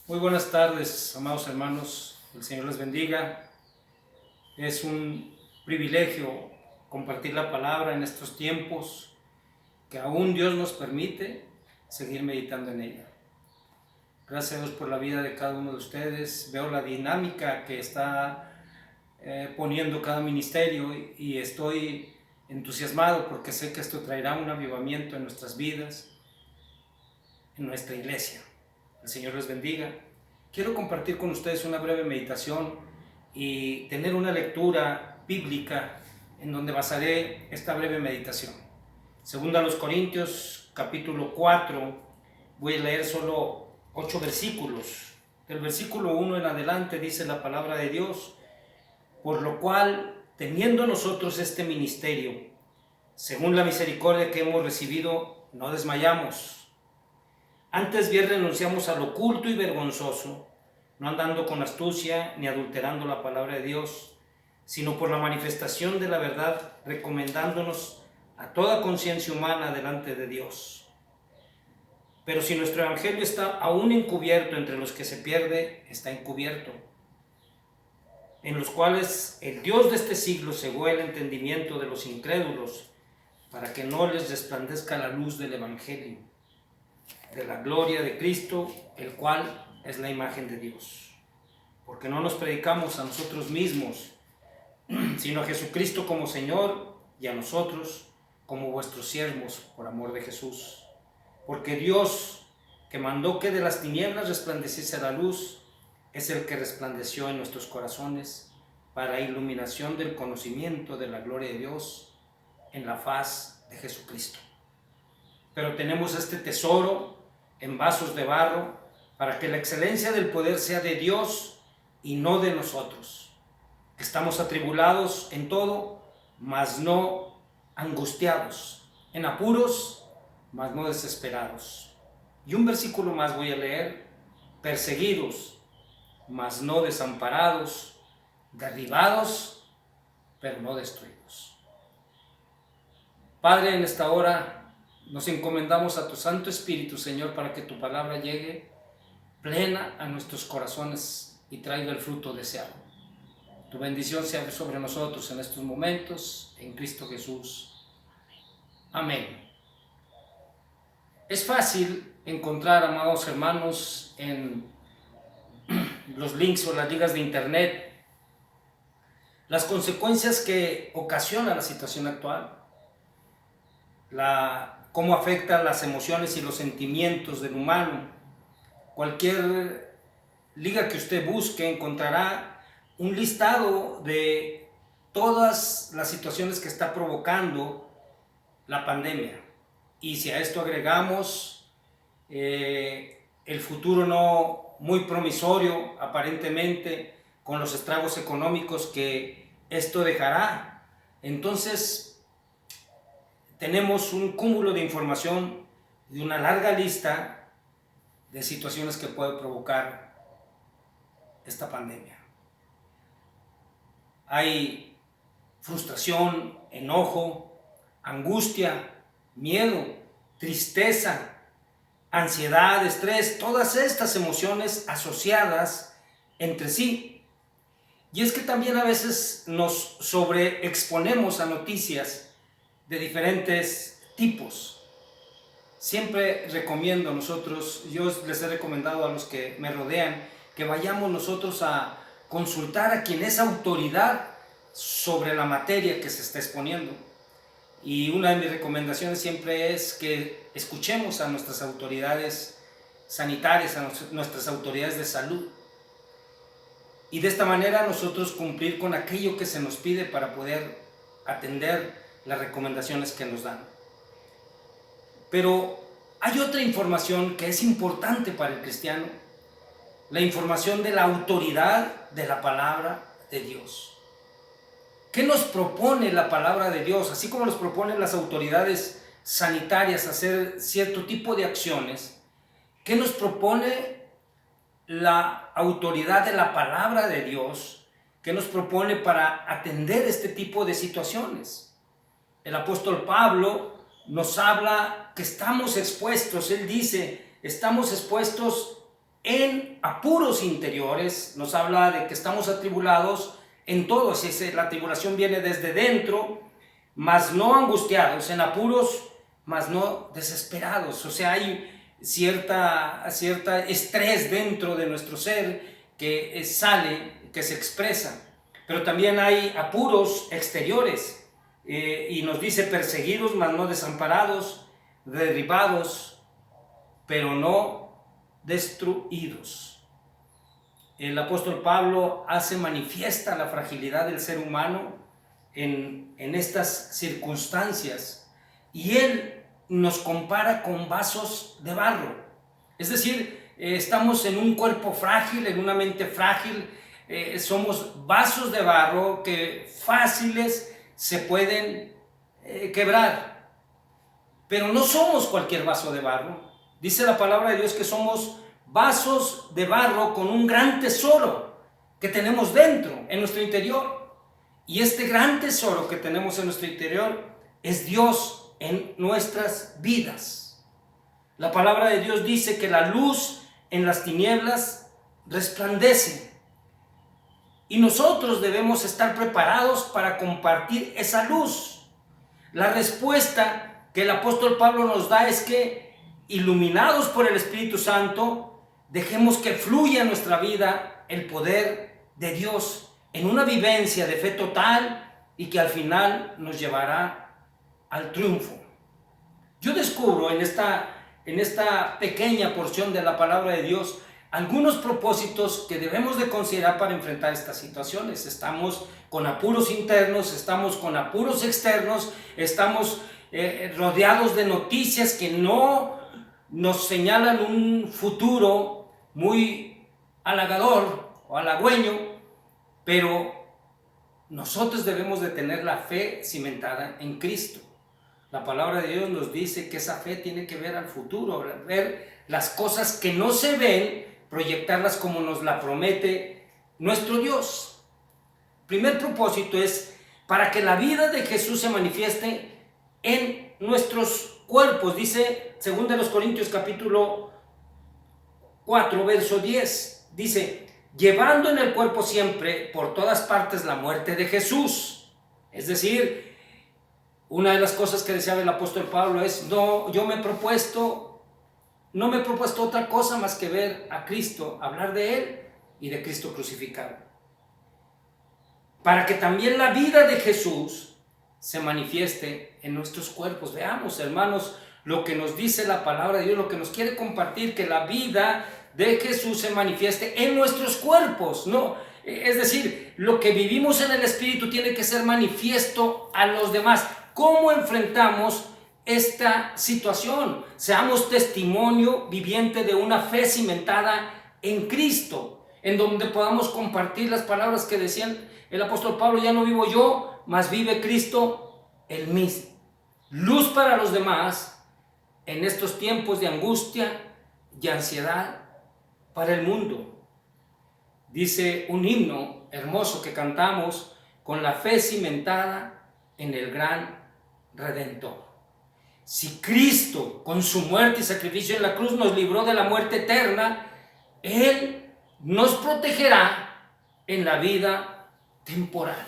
Muy buenas tardes, amados hermanos. El Señor les bendiga. Es un privilegio compartir la palabra en estos tiempos que aún Dios nos permite seguir meditando en ella. Gracias a Dios por la vida de cada uno de ustedes. Veo la dinámica que está poniendo cada ministerio y estoy entusiasmado porque sé que esto traerá un avivamiento en nuestras vidas, en nuestra iglesia. El Señor les bendiga. Quiero compartir con ustedes una breve meditación y tener una lectura bíblica en donde basaré esta breve meditación. Segunda a los Corintios, capítulo 4, voy a leer solo 8 versículos. Del versículo 1 en adelante dice la palabra de Dios: por lo cual, teniendo nosotros este ministerio, según la misericordia que hemos recibido, no desmayamos. Antes bien renunciamos a lo oculto y vergonzoso, no andando con astucia ni adulterando la palabra de Dios, sino por la manifestación de la verdad, recomendándonos a toda conciencia humana delante de Dios. Pero si nuestro evangelio está aún encubierto entre los que se pierde, está encubierto, en los cuales el Dios de este siglo cegó el entendimiento de los incrédulos, para que no les resplandezca la luz del evangelio, de la gloria de Cristo, el cual es la imagen de Dios. Porque no nos predicamos a nosotros mismos, sino a Jesucristo como Señor, y a nosotros como vuestros siervos por amor de Jesús. Porque Dios, que mandó que de las tinieblas resplandeciese la luz, es el que resplandeció en nuestros corazones para iluminación del conocimiento de la gloria de Dios en la faz de Jesucristo. Pero tenemos este tesoro en vasos de barro, para que la excelencia del poder sea de Dios y no de nosotros, que estamos atribulados en todo, mas no angustiados, en apuros, mas no desesperados. Y un versículo más voy a leer: perseguidos, mas no desamparados, derribados, pero no destruidos. Padre, en esta hora nos encomendamos a tu Santo Espíritu, Señor, para que tu palabra llegue plena a nuestros corazones y traiga el fruto deseado. Tu bendición sea sobre nosotros en estos momentos, en Cristo Jesús. Amén. Es fácil encontrar, amados hermanos, en los links o las ligas de internet, las consecuencias que ocasiona la situación actual, cómo afecta las emociones y los sentimientos del humano. Cualquier liga que usted busque encontrará un listado de todas las situaciones que está provocando la pandemia. Y si a esto agregamos el futuro no muy promisorio, aparentemente, con los estragos económicos que esto dejará, entonces tenemos un cúmulo de información y una larga lista de situaciones que puede provocar esta pandemia. Hay frustración, enojo, angustia, miedo, tristeza, ansiedad, estrés, todas estas emociones asociadas entre sí. Y es que también a veces nos sobreexponemos a noticias de diferentes tipos. Siempre recomiendo yo les he recomendado a los que me rodean que vayamos nosotros a consultar a quien es autoridad sobre la materia que se está exponiendo. Y una de mis recomendaciones siempre es que escuchemos a nuestras autoridades sanitarias, a nuestras autoridades de salud. Y de esta manera nosotros cumplir con aquello que se nos pide para poder atender las recomendaciones que nos dan. Pero hay otra información que es importante para el cristiano: la información de la autoridad de la palabra de Dios. ¿Qué nos propone la palabra de Dios? Así como nos proponen las autoridades sanitarias hacer cierto tipo de acciones, ¿qué nos propone la autoridad de la palabra de Dios? ¿Qué nos propone para atender este tipo de situaciones? El apóstol Pablo nos habla que estamos expuestos. Él dice, estamos expuestos en apuros interiores, nos habla de que estamos atribulados en todo, la tribulación viene desde dentro, mas no angustiados, en apuros, mas no desesperados. O sea, hay cierta estrés dentro de nuestro ser que sale, que se expresa, pero también hay apuros exteriores, y nos dice perseguidos, mas no desamparados, derribados, pero no destruidos. El apóstol Pablo hace manifiesta la fragilidad del ser humano en estas circunstancias, y él nos compara con vasos de barro. Es decir, estamos en un cuerpo frágil, en una mente frágil, somos vasos de barro que fáciles se pueden quebrar, pero no somos cualquier vaso de barro. Dice la palabra de Dios que somos vasos de barro con un gran tesoro que tenemos dentro, en nuestro interior. Y este gran tesoro que tenemos en nuestro interior es Dios en nuestras vidas. La palabra de Dios dice que la luz en las tinieblas resplandece. Y nosotros debemos estar preparados para compartir esa luz. La respuesta que el apóstol Pablo nos da es que, iluminados por el Espíritu Santo, dejemos que fluya en nuestra vida el poder de Dios en una vivencia de fe total y que al final nos llevará al triunfo. Yo descubro en esta pequeña porción de la palabra de Dios algunos propósitos que debemos de considerar para enfrentar estas situaciones. Estamos con apuros internos, estamos con apuros externos, estamos rodeados de noticias que no nos señalan un futuro muy halagador o halagüeño, pero nosotros debemos de tener la fe cimentada en Cristo. La palabra de Dios nos dice que esa fe tiene que ver al futuro, ver las cosas que no se ven, proyectarlas como nos la promete nuestro Dios. Primer propósito es para que la vida de Jesús se manifieste en nuestros cuerpos. Dice 2 Corintios capítulo 4, verso 10. Dice, llevando en el cuerpo siempre por todas partes la muerte de Jesús. Es decir, una de las cosas que deseaba el apóstol Pablo es, no me he propuesto otra cosa más que ver a Cristo, hablar de Él y de Cristo crucificado. Para que también la vida de Jesús se manifieste en nuestros cuerpos. Veamos, hermanos, lo que nos dice la palabra de Dios, lo que nos quiere compartir, que la vida de Jesús se manifieste en nuestros cuerpos, ¿no? Es decir, lo que vivimos en el Espíritu tiene que ser manifiesto a los demás. ¿Cómo enfrentamos esta situación? Seamos testimonio viviente de una fe cimentada en Cristo, en donde podamos compartir las palabras que decían el apóstol Pablo, ya no vivo yo, mas vive Cristo el mismo. Luz para los demás en estos tiempos de angustia y ansiedad para el mundo. Dice un himno hermoso que cantamos, con la fe cimentada en el gran Redentor. Si Cristo con su muerte y sacrificio en la cruz nos libró de la muerte eterna, Él nos protegerá en la vida temporal.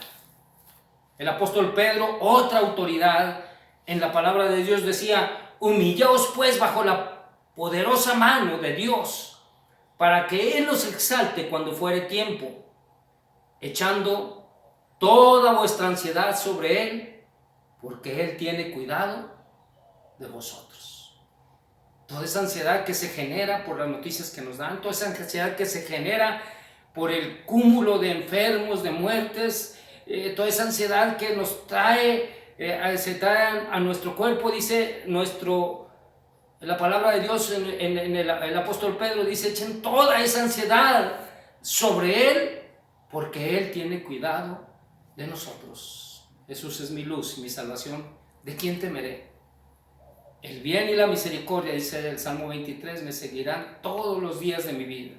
El apóstol Pedro, otra autoridad en la palabra de Dios, decía, humillaos pues bajo la poderosa mano de Dios, para que Él os exalte cuando fuere tiempo, echando toda vuestra ansiedad sobre Él, porque Él tiene cuidado de vosotros. Toda esa ansiedad que se genera por las noticias que nos dan, toda esa ansiedad que se genera por el cúmulo de enfermos, de muertes, toda esa ansiedad que nos se trae a nuestro cuerpo, dice la palabra de Dios en el apóstol Pedro, dice, echen toda esa ansiedad sobre Él, porque Él tiene cuidado de nosotros. Jesús es mi luz y mi salvación, ¿de quién temeré? El bien y la misericordia, dice el Salmo 23, me seguirán todos los días de mi vida.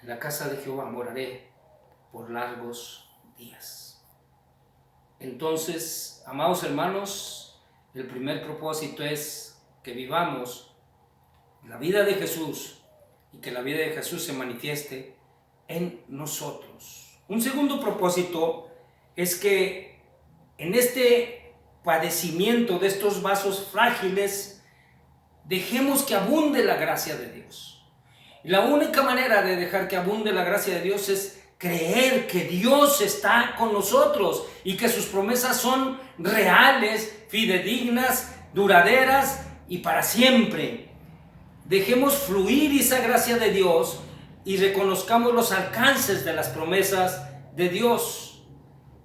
En la casa de Jehová moraré por largos días. Entonces, amados hermanos, el primer propósito es que vivamos la vida de Jesús y que la vida de Jesús se manifieste en nosotros. Un segundo propósito es que en este padecimiento de estos vasos frágiles dejemos que abunde la gracia de Dios. Y la única manera de dejar que abunde la gracia de Dios es creer que Dios está con nosotros y que sus promesas son reales, fidedignas, duraderas y para siempre. Dejemos fluir esa gracia de Dios y reconozcamos los alcances de las promesas de Dios.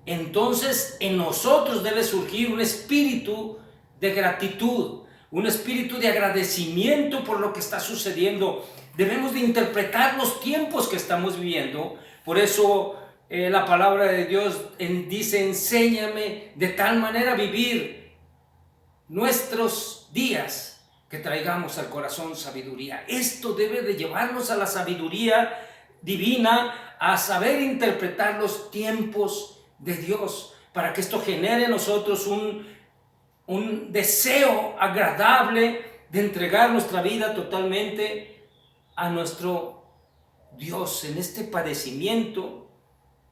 Entonces en nosotros debe surgir un espíritu de gratitud, un espíritu de agradecimiento por lo que está sucediendo. Debemos de interpretar los tiempos que estamos viviendo. Por eso la palabra de Dios dice: enséñame de tal manera a vivir nuestros días que traigamos al corazón sabiduría. Esto debe de llevarnos a la sabiduría divina, a saber interpretar los tiempos de Dios, para que esto genere en nosotros un deseo agradable de entregar nuestra vida totalmente a nuestro Dios. En este padecimiento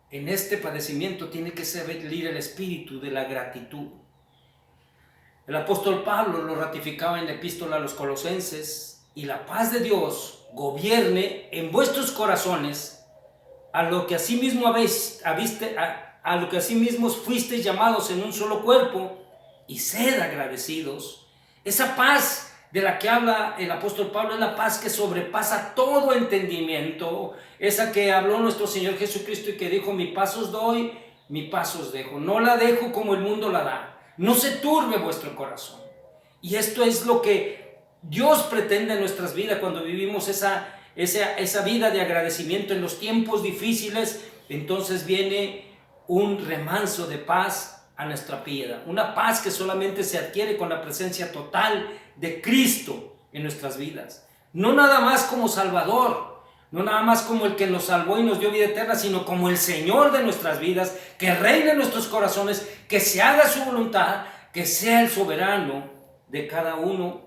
tiene que salir el espíritu de la gratitud. El apóstol Pablo lo ratificaba en la epístola a los Colosenses: y la paz de Dios gobierne en vuestros corazones, a lo que asimismo fuisteis llamados en un solo cuerpo, y sed agradecidos. Esa paz de la que habla el apóstol Pablo es la paz que sobrepasa todo entendimiento, esa que habló nuestro Señor Jesucristo y que dijo: mi paz os doy, mi paz os dejo, no la dejo como el mundo la da. No se turbe vuestro corazón. Y esto es lo que Dios pretende en nuestras vidas cuando vivimos esa vida de agradecimiento en los tiempos difíciles. Entonces viene un remanso de paz a nuestra vida, una paz que solamente se adquiere con la presencia total de Cristo en nuestras vidas. No nada más como Salvador, no nada más como el que nos salvó y nos dio vida eterna, sino como el Señor de nuestras vidas, que reine en nuestros corazones, que se haga su voluntad, que sea el soberano de cada uno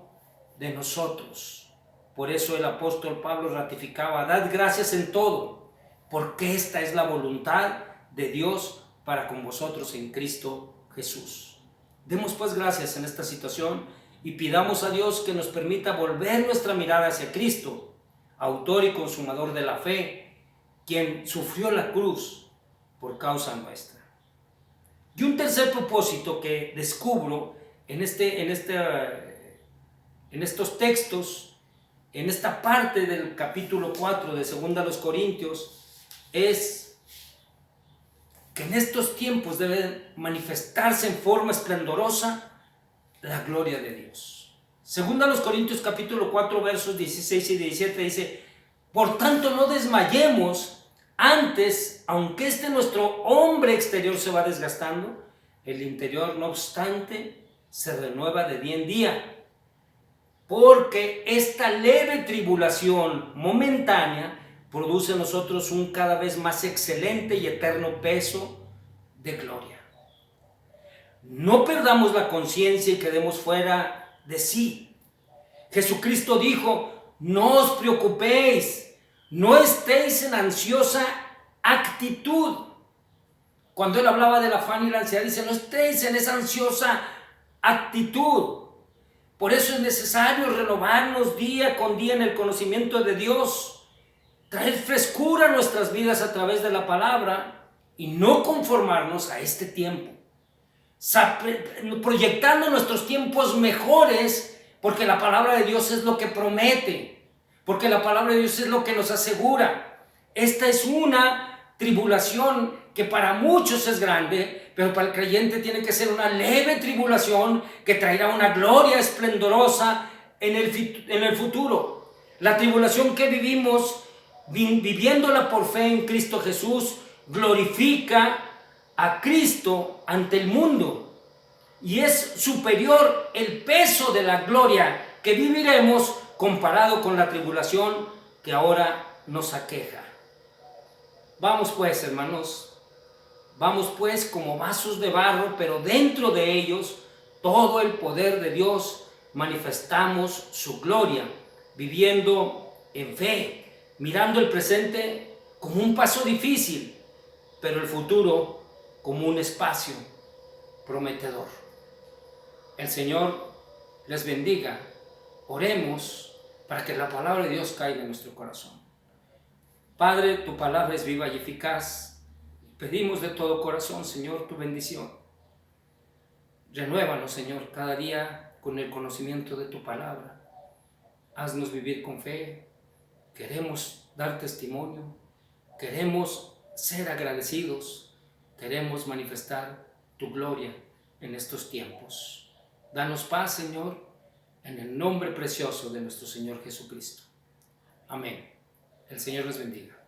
de nosotros. Por eso el apóstol Pablo ratificaba: dad gracias en todo, porque esta es la voluntad de Dios para con vosotros en Cristo Jesús. Demos pues gracias en esta situación y pidamos a Dios que nos permita volver nuestra mirada hacia Cristo, autor y consumador de la fe, quien sufrió la cruz por causa nuestra. Y un tercer propósito que descubro en estos textos, en esta parte del capítulo 4 de 2 a los Corintios, es que en estos tiempos debe manifestarse en forma esplendorosa la gloria de Dios. 2 a los Corintios capítulo 4 versos 16 y 17 dice: por tanto no desmayemos, antes, aunque nuestro hombre exterior se va desgastando, el interior no obstante se renueva de día en día, porque esta leve tribulación momentánea produce en nosotros un cada vez más excelente y eterno peso de gloria. No perdamos la conciencia y quedemos fuera de sí. Jesucristo dijo: no os preocupéis, no estéis en ansiosa actitud. Cuando él hablaba del afán y la ansiedad, dice: no estéis en esa ansiosa actitud. Por eso es necesario renovarnos día con día en el conocimiento de Dios, traer frescura a nuestras vidas a través de la palabra y no conformarnos a este tiempo, proyectando nuestros tiempos mejores, porque la palabra de Dios es lo que promete, porque la palabra de Dios es lo que nos asegura. Esta es una tribulación que para muchos es grande, pero para el creyente tiene que ser una leve tribulación que traerá una gloria esplendorosa en el futuro. La tribulación que vivimos, viviéndola por fe en Cristo Jesús, glorifica a Cristo ante el mundo. Y es superior el peso de la gloria que viviremos comparado con la tribulación que ahora nos aqueja. Vamos pues, hermanos, vamos pues como vasos de barro, pero dentro de ellos todo el poder de Dios manifestamos su gloria, viviendo en fe, mirando el presente como un paso difícil, pero el futuro como un espacio prometedor. El Señor les bendiga. Oremos para que la palabra de Dios caiga en nuestro corazón. Padre, tu palabra es viva y eficaz. Pedimos de todo corazón, Señor, tu bendición. Renuévanos, Señor, cada día con el conocimiento de tu palabra. Haznos vivir con fe. Queremos dar testimonio. Queremos ser agradecidos. Queremos manifestar tu gloria en estos tiempos. Danos paz, Señor, en el nombre precioso de nuestro Señor Jesucristo. Amén. El Señor les bendiga.